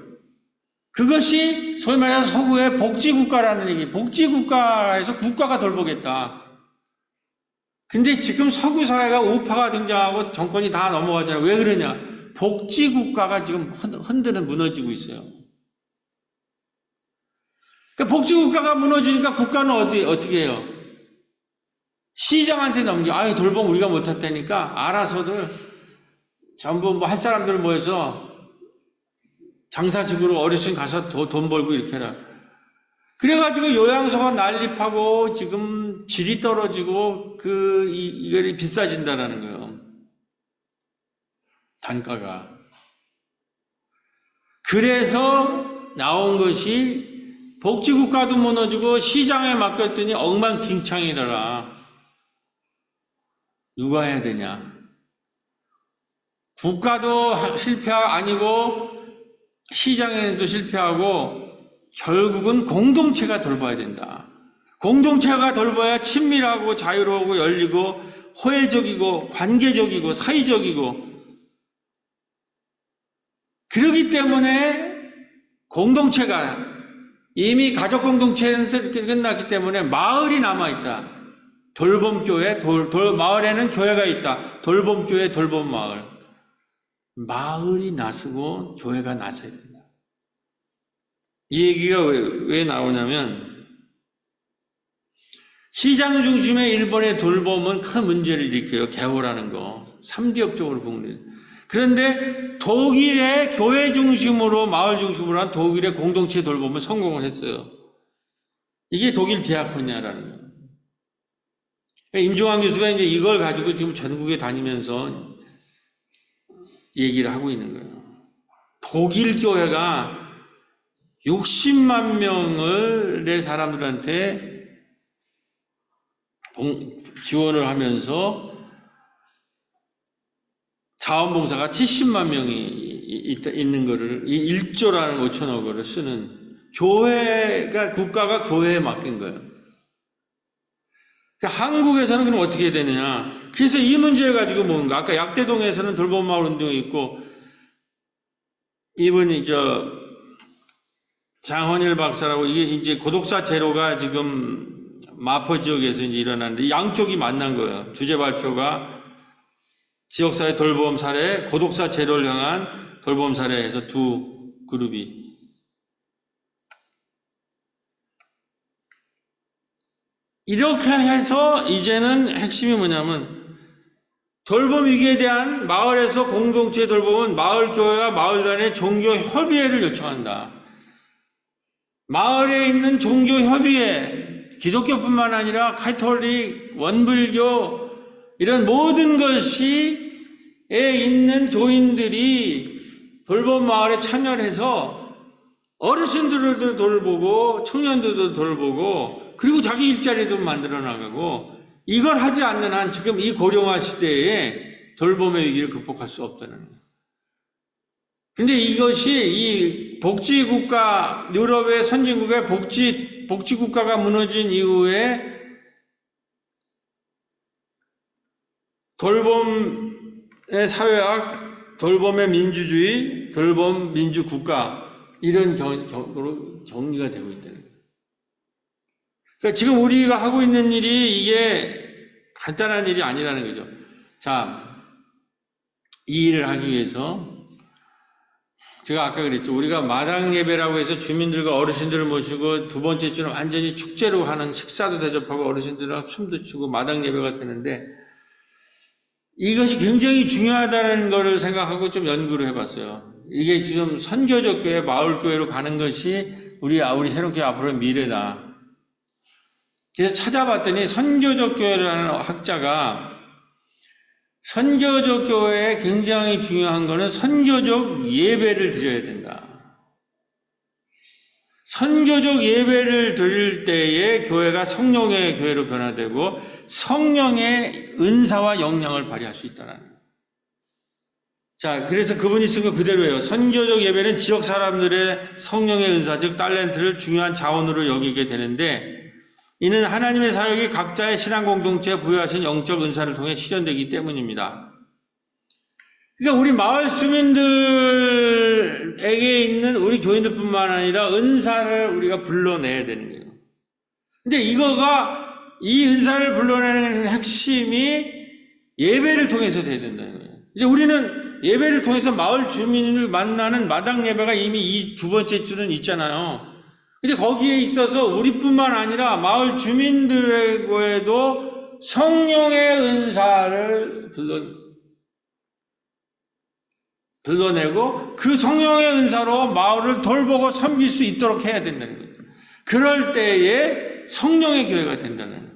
A: 그것이 소위 말해서 서구의 복지국가라는 얘기. 복지국가에서 국가가 돌보겠다. 근데 지금 서구 사회가 우파가 등장하고 정권이 다 넘어가잖아요. 왜 그러냐? 복지국가가 지금 무너지고 있어요. 그러니까 복지국가가 무너지니까 국가는 어떻게 해요? 시장한테 넘겨. 돌봄 우리가 못했다니까 알아서들 전부 할 사람들 모여서 장사식으로 어르신 가서 돈 벌고 이렇게 해라. 그래가지고 요양소가 난립하고 지금 질이 떨어지고 이게 비싸진다라는 거예요. 단가가. 그래서 나온 것이 복지국가도 무너지고 시장에 맡겼더니 엉망진창이더라. 누가 해야 되냐? 국가도 아니고 시장에도 실패하고 결국은 공동체가 돌봐야 된다. 공동체가 돌봐야 친밀하고 자유로우고 열리고 호혜적이고 관계적이고 사회적이고, 그렇기 때문에 공동체가 이미 가족 공동체는 끝났기 때문에 마을이 남아있다. 돌봄교회, 마을에는 교회가 있다. 돌봄교회, 돌봄마을. 마을이 나서고 교회가 나서야 된다. 이 얘기가 왜 나오냐면, 시장 중심의 일본의 돌봄은 큰 문제를 일으켜요. 개호라는 거. 3D 업종으로 보는. 그런데 독일의 교회 중심으로, 마을 중심으로 한 독일의 공동체 돌봄은 성공을 했어요. 이게 독일 디아코니아라는 거예요. 임종환 교수가 이제 이걸 가지고 지금 전국에 다니면서 얘기를 하고 있는 거예요. 독일 교회가 60만 명을 내 사람들한테 지원을 하면서 자원봉사가 70만 명이 있는 거를, 1조라는 5천억을 쓰는 교회가, 국가가 교회에 맡긴 거예요. 그러니까 한국에서는 그럼 어떻게 되느냐. 그래서 이 문제를 가지고 뭔가, 아까 약대동에서는 돌봄마을 운동이 있고, 이분이 장헌일 박사라고, 이게 이제 고독사 제로가 지금 마포 지역에서 이제 일어났는데, 양쪽이 만난 거예요. 주제 발표가 지역사회 돌봄 사례, 고독사 제로를 향한 돌봄 사례에서 두 그룹이. 이렇게 해서 이제는 핵심이 뭐냐면, 돌봄 위기에 대한 마을에서 공동체 돌봄은 마을교회와 마을 단의 종교협의회를 요청한다. 마을에 있는 종교협의회, 기독교뿐만 아니라 카톨릭, 원불교, 이런 모든 것이 있는 교인들이 돌봄 마을에 참여를 해서 어르신들도 돌보고 청년들도 돌보고, 그리고 자기 일자리도 만들어 나가고, 이걸 하지 않는 한 지금 이 고령화 시대에 돌봄의 위기를 극복할 수 없다는 거예요. 근데 이것이 이 복지국가, 유럽의 선진국의 복지국가가 무너진 이후에 돌봄의 사회학, 돌봄의 민주주의, 돌봄 민주국가, 이런 격으로 정리가 되고 있다는 거예요. 그러니까 지금 우리가 하고 있는 일이 이게 간단한 일이 아니라는 거죠. 자, 이 일을 하기 위해서 제가 아까 그랬죠. 우리가 마당 예배라고 해서 주민들과 어르신들을 모시고 두 번째 주는 완전히 축제로 하는, 식사도 대접하고 어르신들이랑 춤도 추고 마당 예배가 되는데, 이것이 굉장히 중요하다는 것을 생각하고 좀 연구를 해봤어요. 이게 지금 선교적 교회, 마을교회로 가는 것이 우리 새롭게 앞으로의 미래다. 그래서 찾아봤더니 선교적 교회라는 학자가, 선교적 교회에 굉장히 중요한 것은 선교적 예배를 드려야 된다. 선교적 예배를 드릴 때에 교회가 성령의 교회로 변화되고 성령의 은사와 역량을 발휘할 수 있다는 거예요. 자, 그래서 그분이 쓴 거 그대로예요. 선교적 예배는 지역 사람들의 성령의 은사, 즉 달란트를 중요한 자원으로 여기게 되는데, 이는 하나님의 사역이 각자의 신앙 공동체에 부여하신 영적 은사를 통해 실현되기 때문입니다. 그러니까 우리 마을 주민들에게 있는 우리 교인들뿐만 아니라 은사를 우리가 불러내야 되는 거예요. 근데 이 은사를 불러내는 핵심이 예배를 통해서 돼야 된다는 거예요. 이제 우리는 예배를 통해서 마을 주민을 만나는 마당 예배가 이미 이 두 번째 주는 있잖아요. 근데 거기에 있어서 우리뿐만 아니라 마을 주민들에게도 성령의 은사를 불러내고 그 성령의 은사로 마을을 돌보고 섬길 수 있도록 해야 된다는 거예요. 그럴 때에 성령의 교회가 된다는 거예요.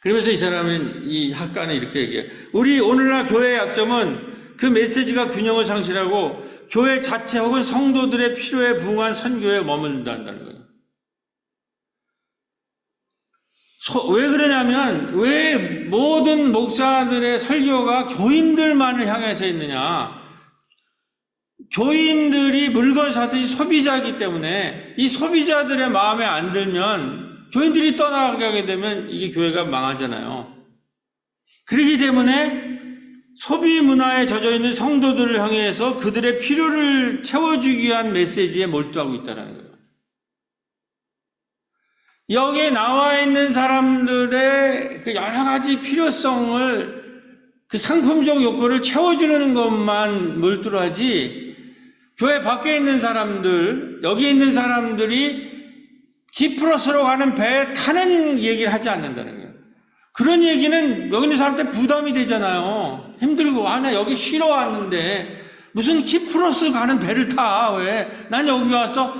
A: 그러면서 이 사람은, 이 학과는 이렇게 얘기해요. 우리 오늘날 교회의 약점은 그 메시지가 균형을 상실하고 교회 자체 혹은 성도들의 필요에 부응한 선교에 머문다는 거예요. 왜 그러냐면, 왜 모든 목사들의 설교가 교인들만을 향해서 있느냐? 교인들이 물건 사듯이 소비자이기 때문에 이 소비자들의 마음에 안 들면 교인들이 떠나가게 되면 이게 교회가 망하잖아요. 그렇기 때문에 소비 문화에 젖어 있는 성도들을 향해서 그들의 필요를 채워주기 위한 메시지에 몰두하고 있다는 거예요. 여기에 나와 있는 사람들의 그 여러 가지 필요성을, 그 상품적 욕구를 채워주는 것만 몰두를 하지, 교회 밖에 있는 사람들, 여기 있는 사람들이 키프로스로 가는 배에 타는 얘기를 하지 않는다는 거예요. 그런 얘기는 여기 있는 사람한테 부담이 되잖아요. 힘들고, 나 여기 쉬러 왔는데 무슨 키프로스 가는 배를 타. 왜? 난 여기 와서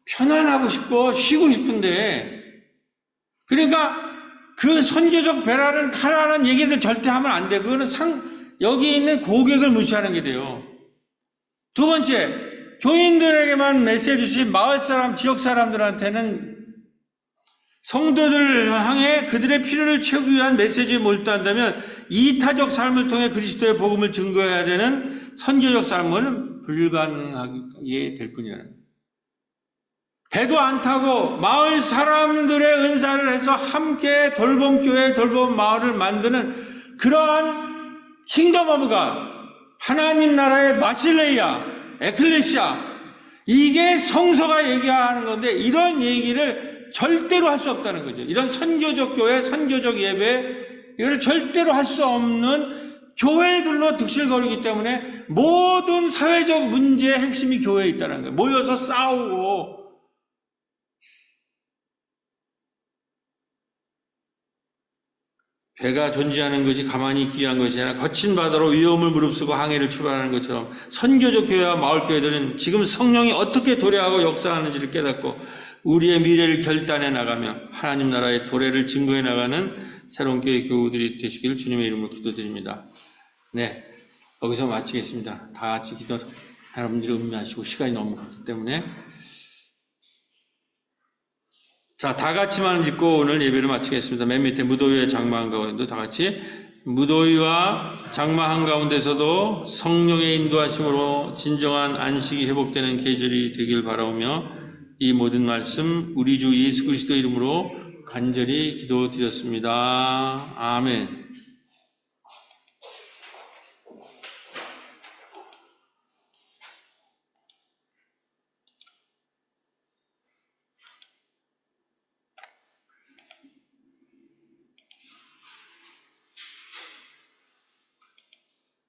A: 편안하고 싶고 쉬고 싶은데. 그러니까 그 선교적 배라는 타라는 얘기를 절대 하면 안 돼. 그거는 여기 있는 고객을 무시하는 게 돼요. 두 번째, 교인들에게만 메시지 주신 마을 사람, 지역 사람들한테는 성도들을 향해 그들의 필요를 채우기 위한 메시지에 몰두한다면 이타적 삶을 통해 그리스도의 복음을 증거해야 되는 선교적 삶은 불가능하게 될 뿐이라는 거예요. 배도 안 타고 마을 사람들의 은사를 해서 함께 돌봄교회, 돌봄마을을 만드는 그러한 킹덤 오브 갓, 하나님 나라의 마실레이아, 에클레시아, 이게 성서가 얘기하는 건데 이런 얘기를 절대로 할 수 없다는 거죠. 이런 선교적 교회, 선교적 예배, 이걸 절대로 할 수 없는 교회들로 득실거리기 때문에 모든 사회적 문제의 핵심이 교회에 있다는 거예요. 모여서 싸우고, 배가 존재하는 것이 가만히 귀한 것이 아니라 거친 바다로 위험을 무릅쓰고 항해를 출발하는 것처럼 선교적 교회와 마을교회들은 지금 성령이 어떻게 도래하고 역사하는지를 깨닫고 우리의 미래를 결단해 나가며 하나님 나라의 도래를 증거해 나가는 새로운 교회 교우들이 되시기를 주님의 이름으로 기도드립니다. 네, 여기서 마치겠습니다. 다 같이 기도, 여러분들이 음미하시고 시간이 너무 그렇기 때문에 자, 다 같이만 읽고 오늘 예배를 마치겠습니다. 맨 밑에 무더위와 장마 한가운데도 다 같이 무더위와 장마 한가운데서도 성령의 인도하심으로 진정한 안식이 회복되는 계절이 되길 바라오며 이 모든 말씀 우리 주 예수 그리스도 이름으로 간절히 기도드렸습니다. 아멘.